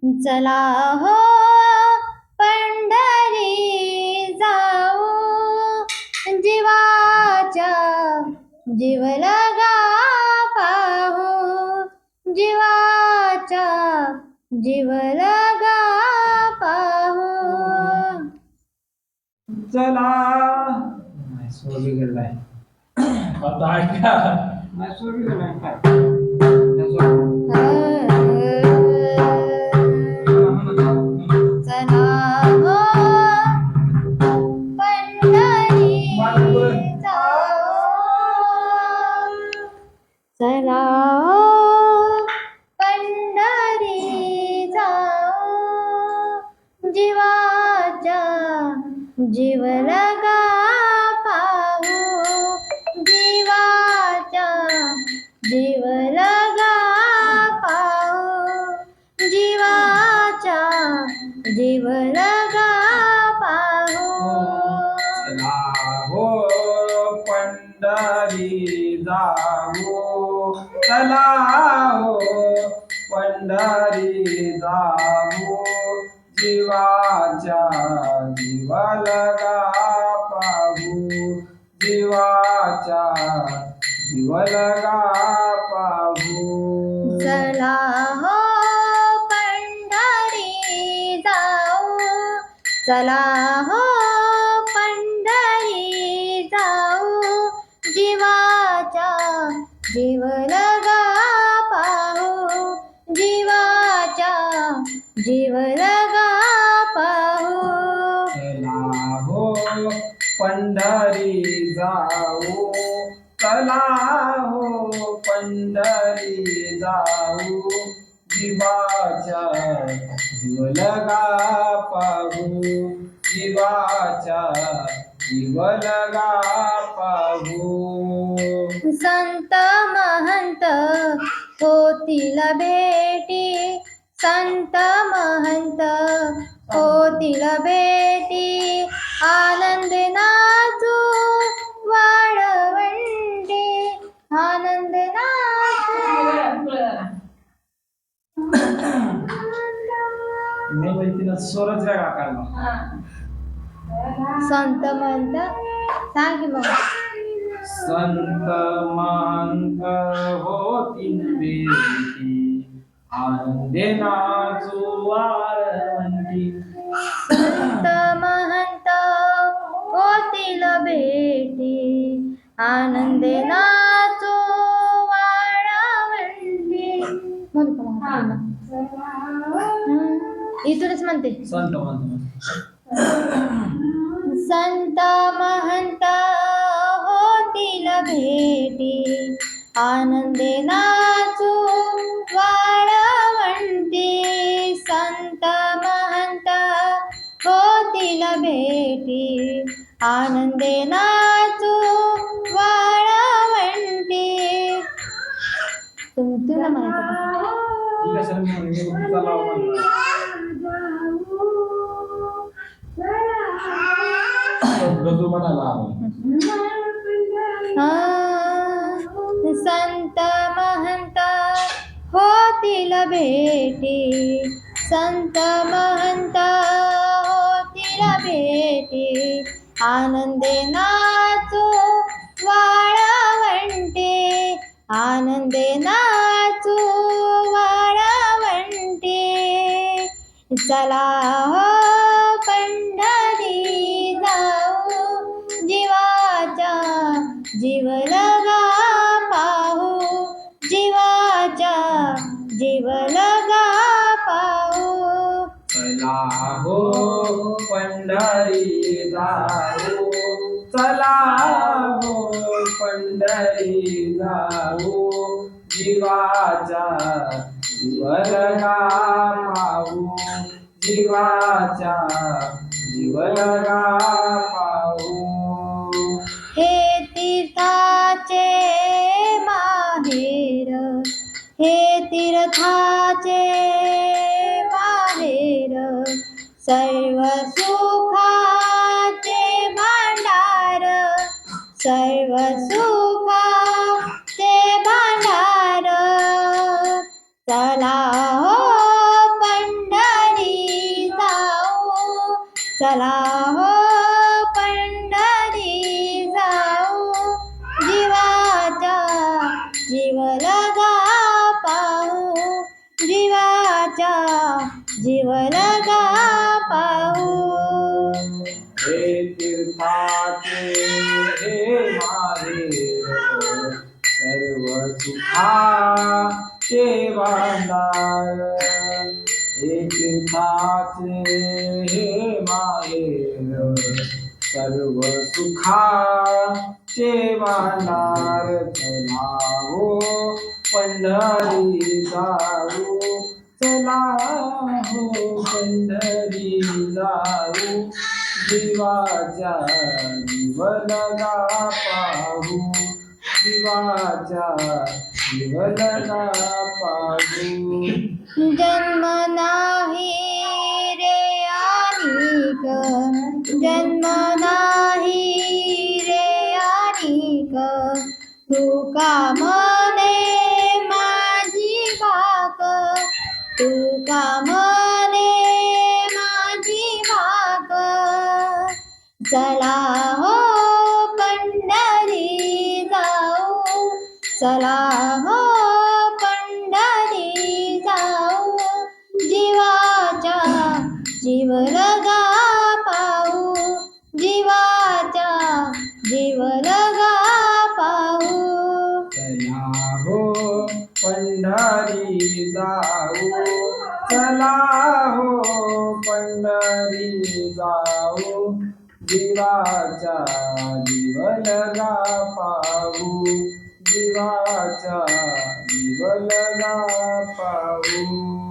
चला हो पंढरी जाऊ, जीवाच्या जीवलगा पाहू, जीवाच्या जीवलगा पाहू. चला नाही स्वर बिघडलाय. आता ऐका नाही स्वर बिघडलाय काय चला हो पंढरी जाऊ, चला हो पंढरी जाऊ, जीवाच्या जीवलगा पाहू, जीवाच्या जीवलगा पाहू, जीवाच्या जीवलगा पाहू. चला हो पंढरी जाऊ, चला हो पंढरी जाऊ, जीवाच्या जीवलगा पाहू, जीवाच्या जीवलगा पाहू. चला हो पंढरी जाऊ, चला हो पंढरी जाऊ, जीवाच्या जीवलगा पाहू, जीवाच्या जीवलगा पाहू. चला हो पंढरी जाऊ, चला हो पंढरी जाऊ, जीवाच्या जीवलगा पाहू, जीवाच्या जीवलगा पाहू. संत महंत होतील भेटी, संत महंत होतील भेटी, आनंद नाचू वाळवंटी, आनंद नाचू. स्वरच वेगळा काढला. संत महंत सांग की मग. संत महंत होतील भेटी, आनंदे नाचू वाळवंटी. संत महंत होतील भेटी, आनंदे नाचू वाळवंटी. इथूनच म्हणते. संत महंत संत महंत होतील भेटी, आनंदे नाचू वाळवंटी, संत महंत होतील भेटी, आनंदे नाचू वाळवंटी. तुला संत महंत होतील भेटी, संत महंत होतील भेटी, आनंदे नाचू वाळवंटी, आनंदे नाचू वाळवंटी. चला हो पंढरी जाऊ, जीवाच्या जीवलगा पाहू, जीवाच्या जीवलगा पाहू. चला हो पंढरी जाऊ, चला हो पंढरी जाऊ, जीवाच्या जीवलगा पाहू, जीवाच्या जीवलगा पाहू. हे तीर्थाचे माहेर, हे तीर्थाचे माहेर, सर्व सुखाचे भांडार, सर्व सुखाचे भांडार. चला हो पंढरी चला हो पंढरी जाऊ जीवाच्या जीव लगा पाहू जीवाच्या जीव लगा पाहू हे तीर्थाचे हे माहेर सर्व सुखाचे भांडार हे तीर्थाचे हे माहेर सर्व सुखाचे भांडार चला हो पंढरी जाऊ चला हो पंढरी जाऊ जीवाच्या जीव लगा पाहू जीवाच्या जीव लगा पाहू जन्म नाही रे आणिक जन्म नाही रे आणिक तू का म्हणे माझी भाक तू का म्हणे माझी भाक चला हो पंढरी जाऊ चला हो पंढरी जाऊ जीवाच्या जीव लगा पाहू जीवाच्या जीव लगा पाहू चला हो पंढरी जाऊ चला हो पंढरी जाऊ जीवाच्या जीव लगा पाहू जीवाच्या जीव लगा पाहू